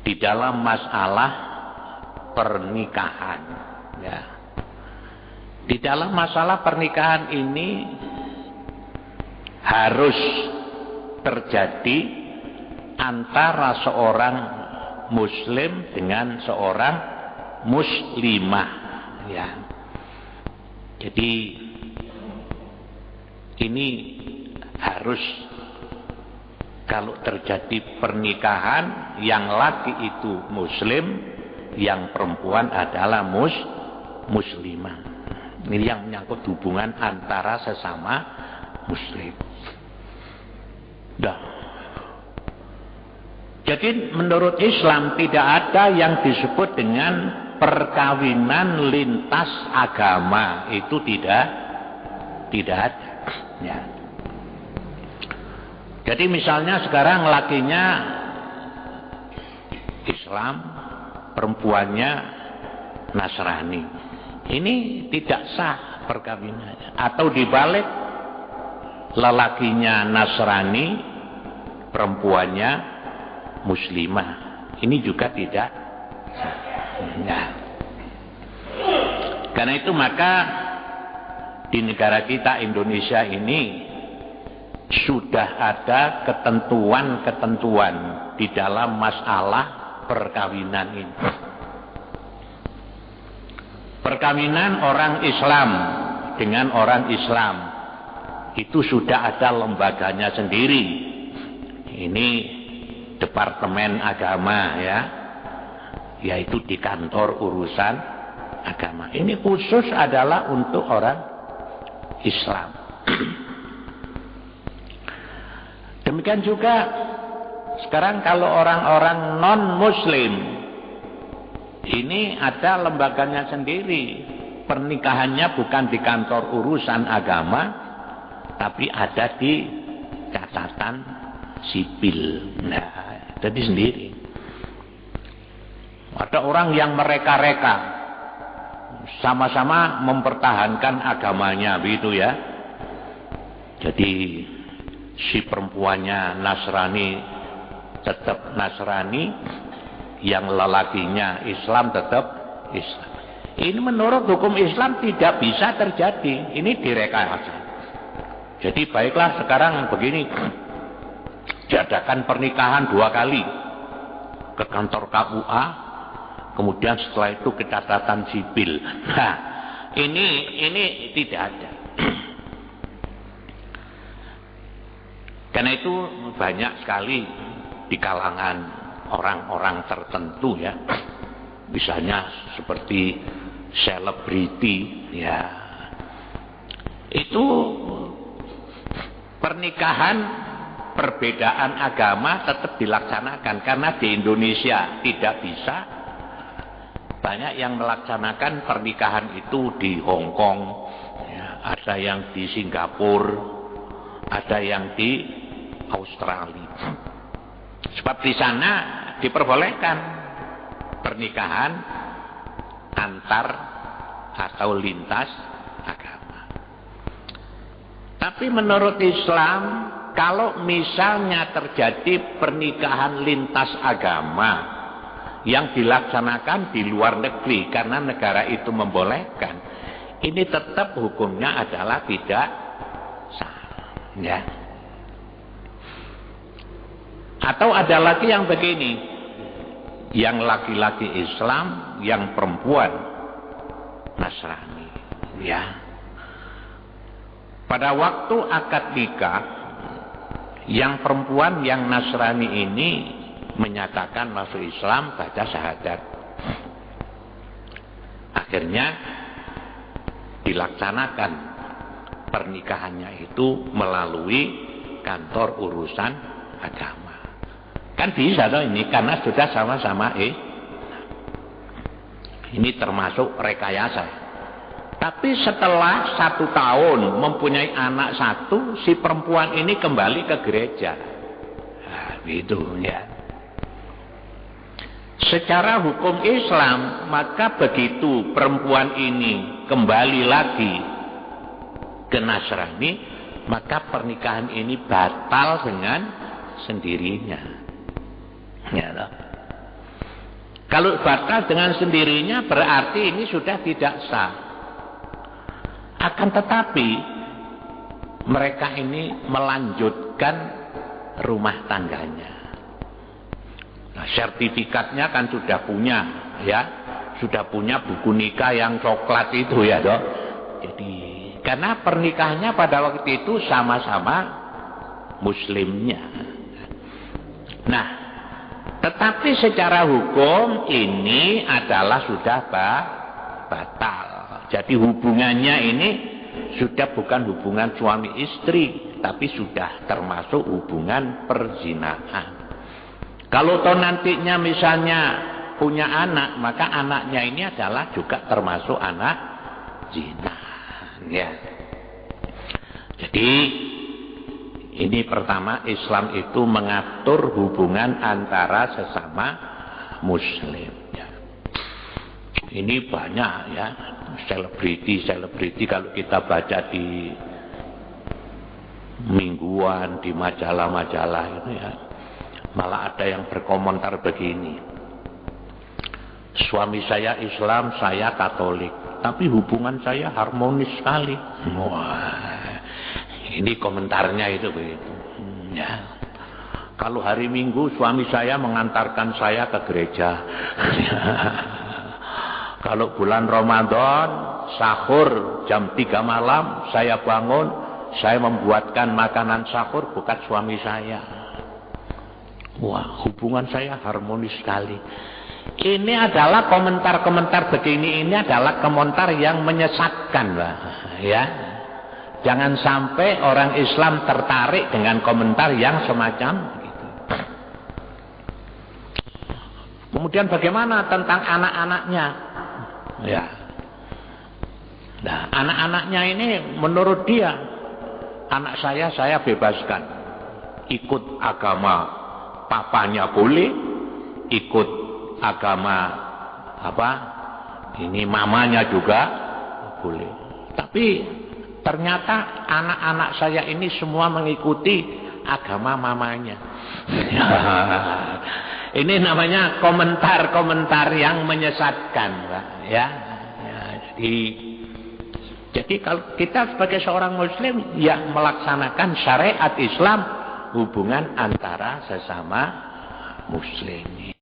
di dalam masalah pernikahan. Ya. Di dalam masalah pernikahan ini harus terjadi antara seorang muslim dengan seorang muslimah. Ya. Jadi ini harus, kalau terjadi pernikahan yang laki itu muslim, yang perempuan adalah muslimah. Ini yang menyangkut hubungan antara sesama muslim. Nah, jadi menurut Islam tidak ada yang disebut dengan perkawinan lintas agama. Itu tidak ada. Ya. Jadi misalnya sekarang lakinya Islam, perempuannya Nasrani. Ini tidak sah perkawinannya. Atau dibalik, lelakinya Nasrani, perempuannya Muslimah. Ini juga tidak sah. Ya. Karena itu maka di negara kita Indonesia ini sudah ada ketentuan-ketentuan di dalam masalah perkawinan ini. Perkawinan orang Islam dengan orang Islam itu sudah ada lembaganya sendiri. Ini Departemen Agama, ya, yaitu di kantor urusan agama. Ini khusus adalah untuk orang Islam. Demikian juga sekarang kalau orang-orang non-muslim ini ada lembaganya sendiri. Pernikahannya bukan di kantor urusan agama, tapi ada di catatan sipil. Nah, jadi sendiri. Ada orang yang mereka-reka sama-sama mempertahankan agamanya, begitu ya. Jadi si perempuannya Nasrani tetap Nasrani, yang lelakinya Islam tetap Islam. Ini menurut hukum Islam tidak bisa terjadi. Ini direkayasa. Jadi baiklah sekarang begini, diadakan pernikahan 2 kali ke kantor KUA, kemudian setelah itu ke catatan sipil. Nah, ini tidak ada. Karena itu banyak sekali di kalangan orang-orang tertentu, ya, misalnya seperti selebriti, ya, itu pernikahan perbedaan agama tetap dilaksanakan. Karena di Indonesia tidak bisa, banyak yang melaksanakan pernikahan itu di Hong Kong, ya, ada yang di Singapura, ada yang di Australia. Sebab di sana diperbolehkan pernikahan antar atau lintas agama. Tapi menurut Islam, kalau misalnya terjadi pernikahan lintas agama yang dilaksanakan di luar negeri karena negara itu membolehkan, ini tetap hukumnya adalah tidak sah. Ya. Atau ada lagi yang begini, yang laki-laki Islam, yang perempuan Nasrani, ya. Pada waktu akad nikah, yang perempuan yang Nasrani ini menyatakan masuk Islam, baca syahadat. Akhirnya dilaksanakan pernikahannya itu melalui kantor urusan agama. Kan bisa toh ini, karena sudah sama-sama ini termasuk rekayasa. Tapi setelah 1 tahun mempunyai anak 1, si perempuan ini kembali ke gereja. Nah, gitu ya. Secara hukum Islam, maka begitu perempuan ini kembali lagi ke Nasrani, maka pernikahan ini batal dengan sendirinya. Ya, Kalau batal dengan sendirinya berarti ini sudah tidak sah. Akan tetapi mereka ini melanjutkan rumah tangganya. Nah, sertifikatnya kan sudah punya, ya, sudah punya buku nikah yang coklat itu, ya, dok. Jadi karena pernikahannya pada waktu itu sama-sama muslimnya. Nah, tetapi secara hukum ini adalah sudah batal. Jadi hubungannya ini sudah bukan hubungan suami istri, tapi sudah termasuk hubungan perzinahan. Kalau toh nantinya misalnya punya anak, maka anaknya ini adalah juga termasuk anak zina. Ya. Jadi ini pertama, Islam itu mengatur hubungan antara sesama muslim. Ya. Ini banyak, ya, selebriti kalau kita baca di mingguan, di majalah-majalah itu, ya, malah ada yang berkomentar begini: suami saya Islam, saya Katolik, tapi hubungan saya harmonis sekali. Wah, ini komentarnya itu begitu. Ya. Kalau hari Minggu suami saya mengantarkan saya ke gereja. Kalau bulan Ramadan sahur jam 3 malam saya bangun, saya membuatkan makanan sahur bukan suami saya. Wah, hubungan saya harmonis sekali. Ini adalah komentar-komentar begini, ini adalah komentar yang menyesatkan, Pak. Ya. Jangan sampai orang Islam tertarik dengan komentar yang semacam itu. Kemudian bagaimana tentang anak-anaknya? Ya. Nah, anak-anaknya ini menurut dia, anak saya bebaskan. Ikut agama papanya boleh, ikut agama ini mamanya juga boleh. Tapi ternyata anak-anak saya ini semua mengikuti agama mamanya. Ini namanya komentar-komentar yang menyesatkan, Pak. Ya. Jadi kalau kita sebagai seorang muslim yang melaksanakan syariat Islam, hubungan antara sesama muslim.